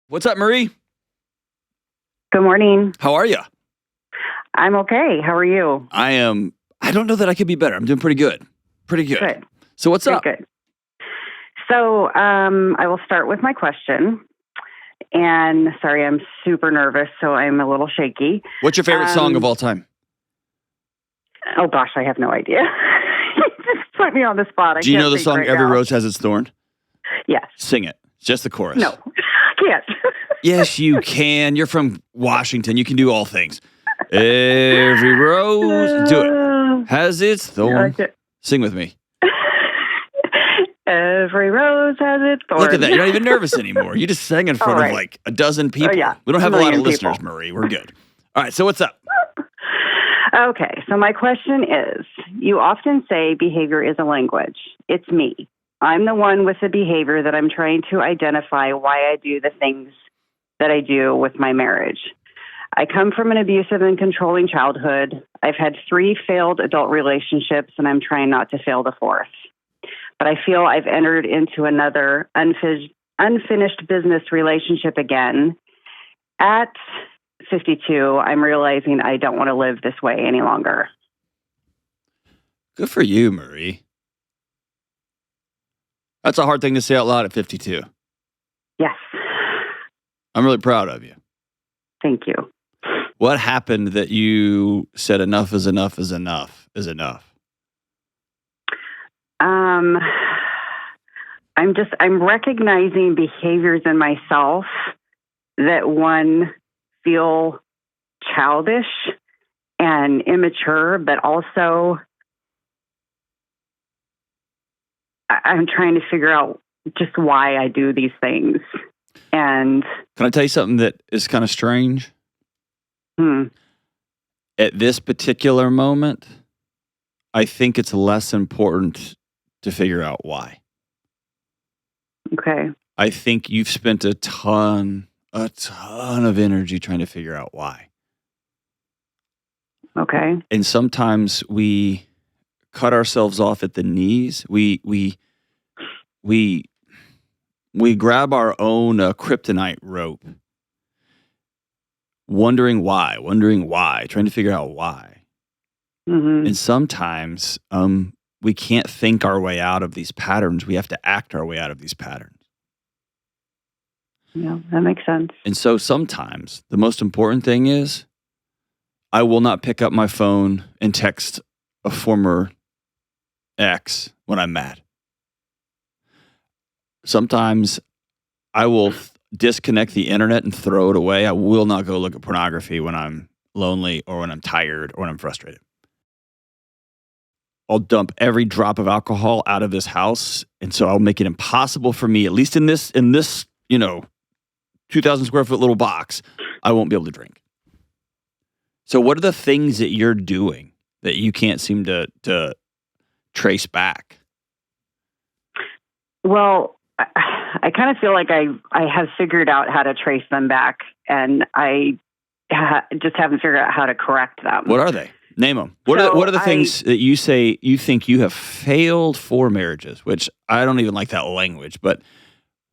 What's up, Marie? Good morning. How are you? I'm okay. How are you? I don't know that I could be better. I'm doing pretty good. Pretty good. Good. So what's up? Good. So I will start with my question. And sorry, I'm super nervous, so I'm a little shaky. What's your favorite song of all time? Oh, gosh, I have no idea. You just put me on the spot. Do you know the song Every Rose Has Its Thorn? Yes. Sing it. Just the chorus. No, I can't. Yes, you can. You're from Washington. You can do all things. Every rose, do it, has its thorn. Sing with me. Every rose has its thorn. Look at that. You're not even nervous anymore. You just sang in front of like a dozen people. Yeah. We don't have a lot of listeners, people. Marie. We're good. All right. So what's up? Okay. So my question is, you often say behavior is a language. It's me. I'm the one with the behavior that I'm trying to identify why I do the things that I do with my marriage. I come from an abusive and controlling childhood. I've had 3 failed adult relationships, and I'm trying not to fail the 4th. But I feel I've entered into another unfinished business relationship again. At 52, I'm realizing I don't want to live this way any longer. Good for you, Marie. That's a hard thing to say out loud at 52. Yes. I'm really proud of you. Thank you. What happened that you said enough is enough is enough is enough? I'm recognizing behaviors in myself that one feel childish and immature, but also I'm trying to figure out just why I do these things. And can I tell you something that is kind of strange? At this particular moment, I think it's less important to figure out why. Okay. I think you've spent a ton of energy trying to figure out why. Okay. And sometimes we cut ourselves off at the knees. We grab our own kryptonite rope, wondering why, trying to figure out why. Mm-hmm. And sometimes we can't think our way out of these patterns. We have to act our way out of these patterns. Yeah, that makes sense. And so sometimes the most important thing is I will not pick up my phone and text a former ex when I'm mad. Sometimes I will disconnect the internet and throw it away. I will not go look at pornography when I'm lonely or when I'm tired or when I'm frustrated. I'll dump every drop of alcohol out of this house. And so I'll make it impossible for me, at least in this, 2,000 square foot little box, I won't be able to drink. So what are the things that you're doing that you can't seem to trace back? Well, I kind of feel like I have figured out how to trace them back, and I just haven't figured out how to correct them. What are they? Name them. What are the things that you say you think you have failed for marriages, which I don't even like that language, but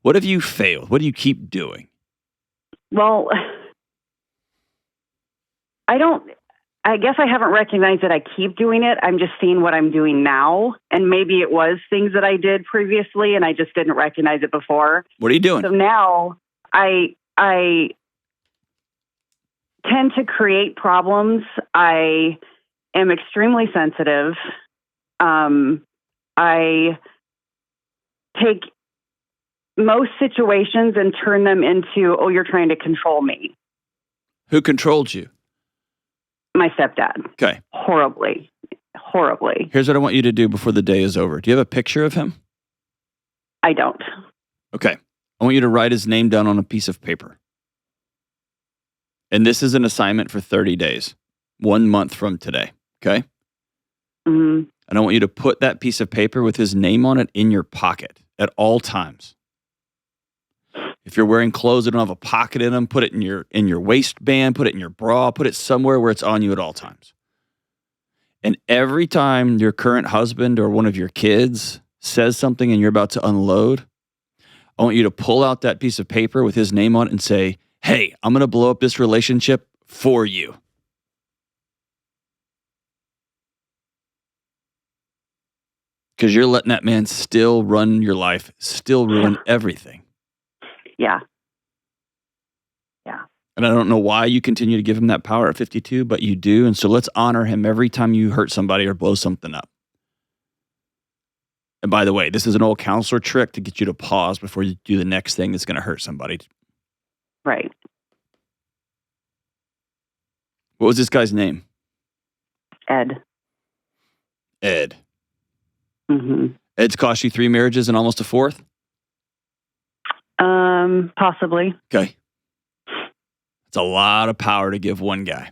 what have you failed? What do you keep doing? Well, I guess I haven't recognized that I keep doing it. I'm just seeing what I'm doing now. And maybe it was things that I did previously and I just didn't recognize it before. What are you doing? So now I tend to create problems. I am extremely sensitive. I take most situations and turn them into, oh, you're trying to control me. Who controlled you? My stepdad. Okay. Horribly. Here's what I want you to do before the day is over. Do you have a picture of him? I don't. Okay. I want you to write his name down on a piece of paper. And this is an assignment for 30 days, 1 month from today. Okay? Mm-hmm. And I want you to put that piece of paper with his name on it in your pocket at all times. If you're wearing clothes that don't have a pocket in them, put it in your waistband, put it in your bra, put it somewhere where it's on you at all times. And every time your current husband or one of your kids says something and you're about to unload, I want you to pull out that piece of paper with his name on it and say, hey, I'm going to blow up this relationship for you. Because you're letting that man still run your life, still ruin everything. Yeah. And I don't know why you continue to give him that power at 52, but you do. And so let's honor him every time you hurt somebody or blow something up. And by the way, this is an old counselor trick to get you to pause before you do the next thing that's going to hurt somebody. Right. What was this guy's name? Ed. Ed. Mm-hmm. Ed's cost you 3 marriages and almost a 4th? Possibly. Okay. It's a lot of power to give one guy.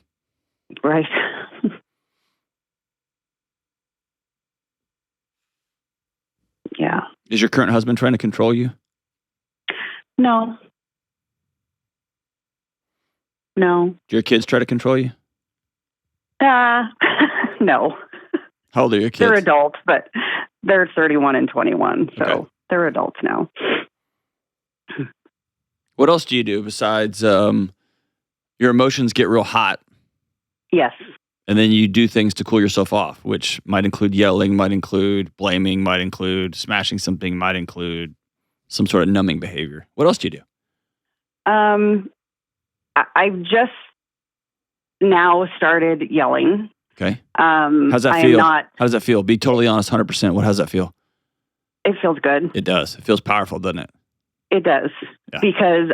Right. Yeah. Is your current husband trying to control you? No. Do your kids try to control you? No. How old are your kids? They're adults, but they're 31 and 21, so Okay. They're adults now. What else do you do besides your emotions get real hot? Yes. And then you do things to cool yourself off, which might include yelling, might include blaming, might include smashing something, might include some sort of numbing behavior. What else do you do? I've just now started yelling. Okay. How's that feel? How does that feel? Be totally honest, 100%. How does that feel? It feels good. It does. It feels powerful, doesn't it? It does. Yeah. Because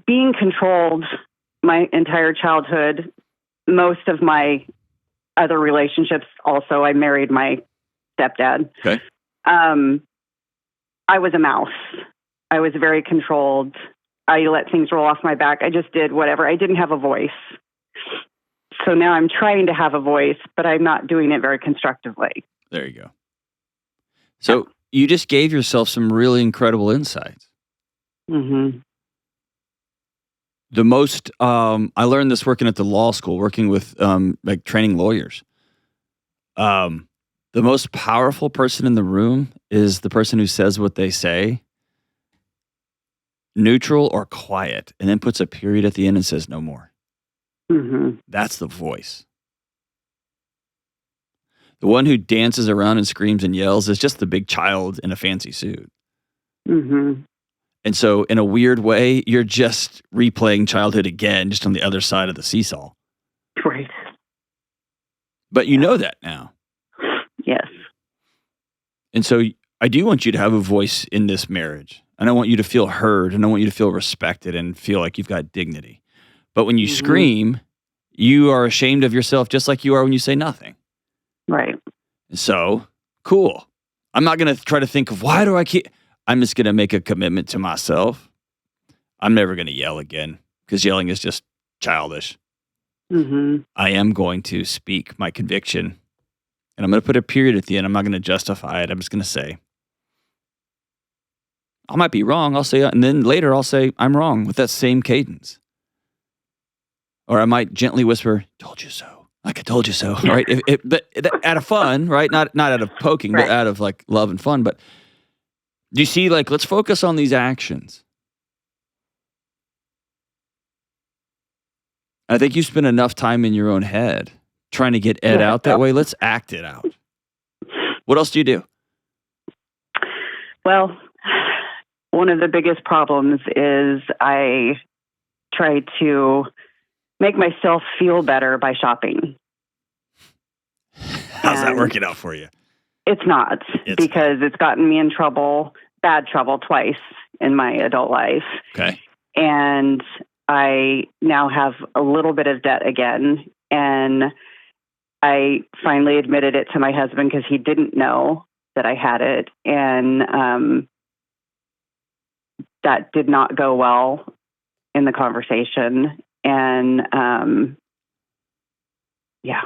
being controlled my entire childhood, most of my other relationships also, I married my stepdad. Okay. I was a mouse. I was very controlled. I let things roll off my back. I just did whatever. I didn't have a voice. So now I'm trying to have a voice, but I'm not doing it very constructively. There you go. So you just gave yourself some really incredible insights. Mm-hmm. The most, I learned this working at the law school, working with like training lawyers. The most powerful person in the room is the person who says what they say, neutral or quiet, and then puts a period at the end and says no more. Mm-hmm. That's the voice. The one who dances around and screams and yells is just the big child in a fancy suit. Mm-hmm. And so in a weird way, you're just replaying childhood again, just on the other side of the seesaw. Right. But you know that now. Yes. And so I do want you to have a voice in this marriage. And I want you to feel heard, and I want you to feel respected and feel like you've got dignity. But when you scream, you are ashamed of yourself just like you are when you say nothing. Right. So, cool. I'm not going to try to think of why do I keep... I'm just going to make a commitment to myself. I'm never going to yell again because yelling is just childish. Mm-hmm. I am going to speak my conviction, and I'm going to put a period at the end. I'm not going to justify it. I'm just going to say, I might be wrong. I'll say, and then later I'll say, I'm wrong with that same cadence. Or I might gently whisper, told you so. Like I told you so, right? But out of fun, right? Not out of poking, Right. but out of like love and fun. But do you see, like, let's focus on these actions. I think you spend enough time in your own head trying to get Ed out that way. Let's act it out. What else do you do? Well, one of the biggest problems is I try to make myself feel better by shopping. How's that working out for you? It's not, because it's gotten me in trouble, bad trouble twice in my adult life. Okay. And I now have a little bit of debt again. And I finally admitted it to my husband because he didn't know that I had it. And that did not go well in the conversation. And yeah.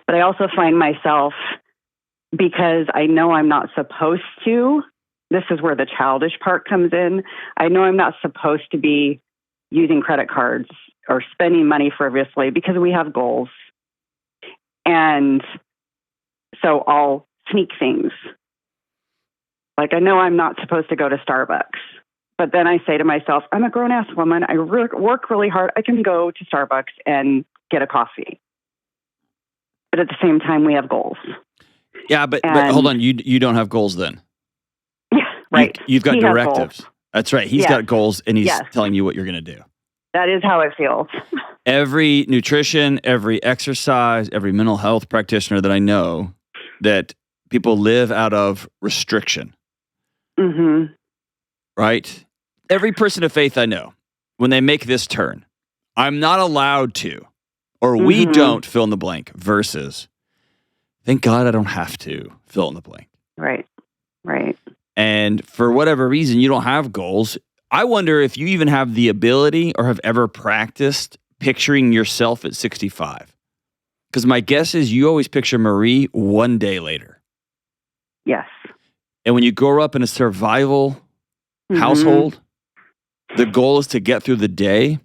But I also find myself, because I know I'm not supposed to, this is where the childish part comes in. I know I'm not supposed to be using credit cards or spending money frivolously because we have goals. And so I'll sneak things. Like, I know I'm not supposed to go to Starbucks, but then I say to myself, I'm a grown-ass woman. I work really hard. I can go to Starbucks and get a coffee. But at the same time, we have goals. Yeah, but hold on. You don't have goals then. Yeah, right. You've got directives. That's right. He's got goals, and he's telling you what you're going to do. That is how it feels. Every nutrition, every exercise, every mental health practitioner that I know, that people live out of restriction. Mm-hmm. Right? Every person of faith I know, when they make this turn, I'm not allowed to, or we don't fill in the blank, versus, thank God I don't have to fill in the blank. Right. And for whatever reason, you don't have goals. I wonder if you even have the ability or have ever practiced picturing yourself at 65. Because my guess is you always picture Marie one day later. Yes. And when you grow up in a survival household, the goal is to get through the day,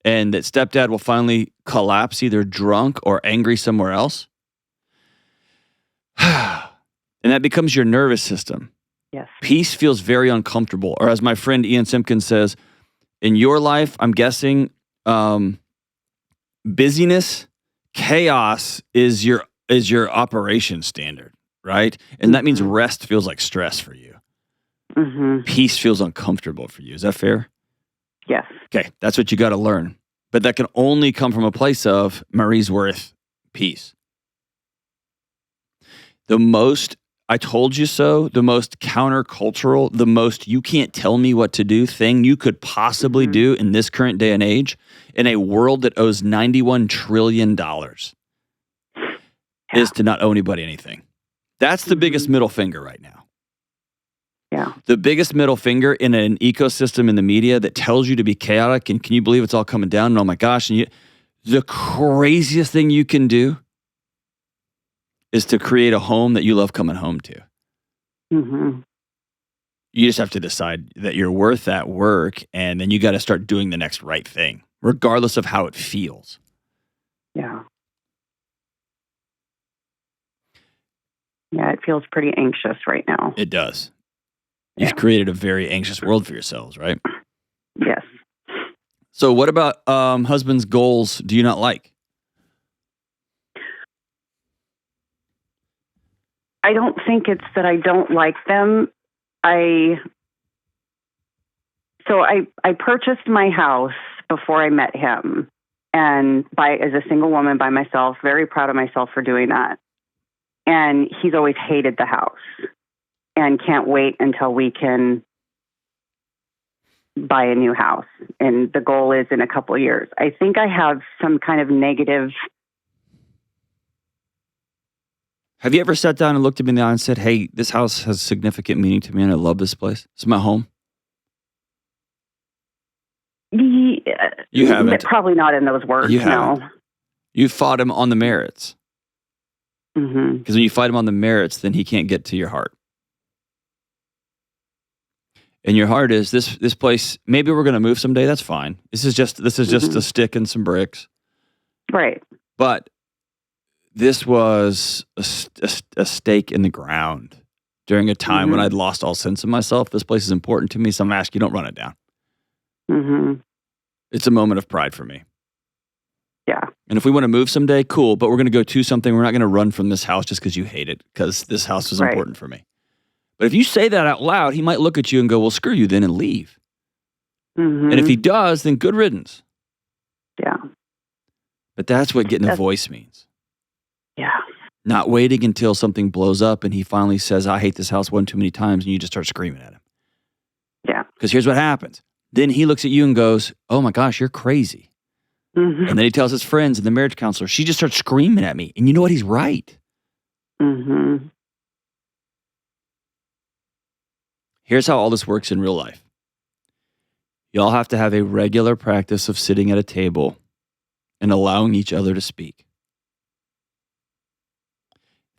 and that stepdad will finally collapse either drunk or angry somewhere else. And that becomes your nervous system. Yes. Peace feels very uncomfortable. Or as my friend Ian Simpkins says, in your life, I'm guessing busyness, chaos is your operation standard, right? And that means rest feels like stress for you. Peace feels uncomfortable for you. Is that fair? Yes. Okay, that's what you got to learn. But that can only come from a place of Marie's worth peace. The most I told you so, the most countercultural, the most you can't tell me what to do thing you could possibly do in this current day and age in a world that owes $91 trillion is to not owe anybody anything. That's the biggest middle finger right now. Yeah. The biggest middle finger in an ecosystem in the media that tells you to be chaotic and can you believe it's all coming down and oh my gosh, and the craziest thing you can do is to create a home that you love coming home to. You just have to decide that you're worth that work, and then you got to start doing the next right thing, regardless of how it feels. Yeah. Yeah, it feels pretty anxious right now. It does. You've created a very anxious world for yourselves, right? Yes. So what about husband's goals do you not like? I don't think it's that I don't like them. I purchased my house before I met him, and as a single woman by myself, very proud of myself for doing that. And he's always hated the house and can't wait until we can buy a new house. And the goal is in a couple of years. I think I have some kind of negative. Have you ever sat down and looked at me in the eye and said, hey, this house has significant meaning to me and I love this place? It's my home. You haven't. Probably not in those words, you haven't. No. You fought him on the merits. Because when you fight him on the merits, then he can't get to your heart. And your heart is this place. Maybe we're going to move someday. That's fine. This is just a stick and some bricks. Right. But this was a stake in the ground during a time when I'd lost all sense of myself. This place is important to me, so I'm asking you, don't run it down. It's a moment of pride for me. Yeah. And if we want to move someday, cool, but we're going to go to something. We're not going to run from this house just because you hate it, because this house is important for me. But if you say that out loud, he might look at you and go, well, screw you then and leave. And if he does, then good riddance. Yeah. But that's what getting a voice means. Yeah. Not waiting until something blows up and he finally says, I hate this house one too many times, and you just start screaming at him. Yeah. Because here's what happens. Then he looks at you and goes, oh my gosh, you're crazy. And then he tells his friends and the marriage counselor, she just starts screaming at me. And you know what? He's right. Here's how all this works in real life. Y'all have to have a regular practice of sitting at a table and allowing each other to speak.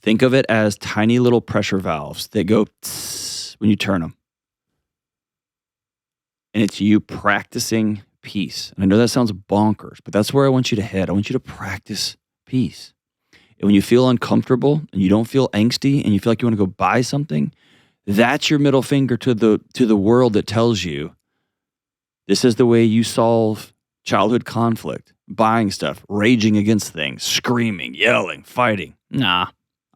Think of it as tiny little pressure valves that go tss when you turn them. And it's you practicing peace. And I know that sounds bonkers, but that's where I want you to head. I want you to practice peace. And when you feel uncomfortable and you don't feel angsty and you feel like you want to go buy something, That's your middle finger to the world that tells you this is the way you solve childhood conflict, buying stuff, raging against things, screaming, yelling, fighting. Nah,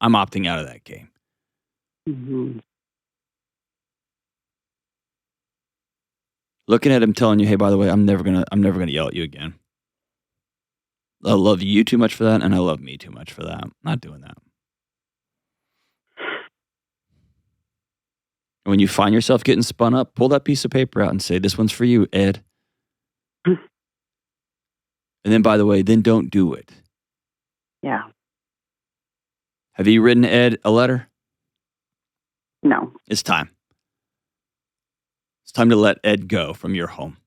I'm opting out of that game. Mm-hmm. Looking at him telling you, hey, by the way, I'm never gonna yell at you again. I love you too much for that, and I love me too much for that. I'm not doing that. When you find yourself getting spun up, pull that piece of paper out and say, this one's for you, Ed. And then, by the way, then don't do it. Yeah. Have you written Ed a letter? No. It's time. It's time to let Ed go from your home.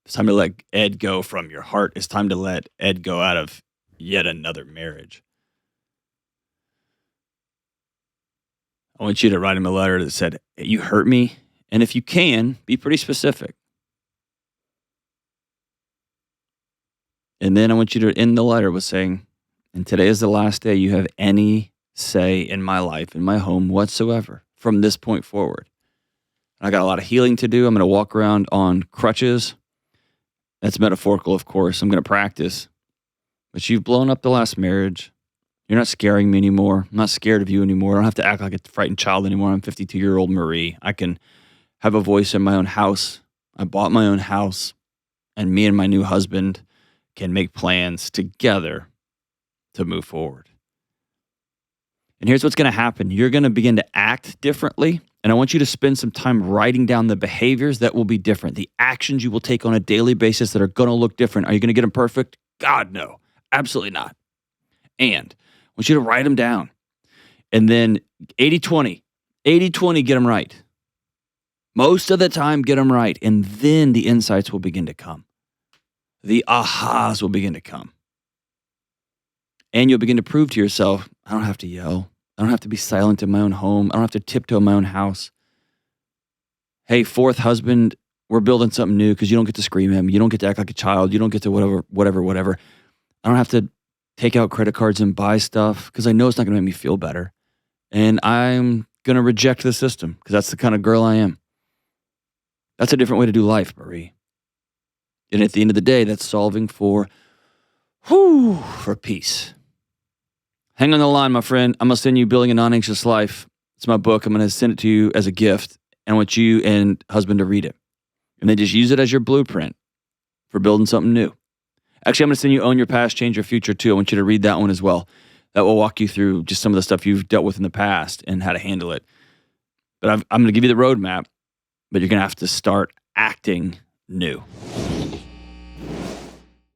It's time to let Ed go from your heart. It's time to let Ed go out of yet another marriage. I want you to write him a letter that said, you hurt me. And if you can, be pretty specific. And then I want you to end the letter with saying, and today is the last day you have any say in my life, in my home whatsoever from this point forward. I got a lot of healing to do. I'm going to walk around on crutches. That's metaphorical, of course. I'm going to practice. But you've blown up the last marriage. You're not scaring me anymore. I'm not scared of you anymore. I don't have to act like a frightened child anymore. I'm 52-year-old Marie. I can have a voice in my own house. I bought my own house. And me and my new husband can make plans together to move forward. And here's what's going to happen. You're going to begin to act differently. And I want you to spend some time writing down the behaviors that will be different, the actions you will take on a daily basis that are going to look different. Are you going to get them perfect? God, no. Absolutely not. And I want you to write them down. And then 80-20. 80-20, get them right. Most of the time, get them right. And then the insights will begin to come. The ahas will begin to come. And you'll begin to prove to yourself, I don't have to yell. I don't have to be silent in my own home. I don't have to tiptoe in my own house. Hey, fourth husband, we're building something new because you don't get to scream at him. You don't get to act like a child. You don't get to whatever. I don't have to take out credit cards and buy stuff because I know it's not going to make me feel better. And I'm going to reject the system because that's the kind of girl I am. That's a different way to do life, Marie. And at the end of the day, that's solving for peace. Hang on the line, my friend. I'm going to send you Building a Non-Anxious Life. It's my book. I'm going to send it to you as a gift. And I want you and husband to read it. And then just use it as your blueprint for building something new. Actually, I'm going to send you Own Your Past, Change Your Future too. I want you to read that one as well. That will walk you through just some of the stuff you've dealt with in the past and how to handle it. But I'm going to give you the roadmap, but you're going to have to start acting new.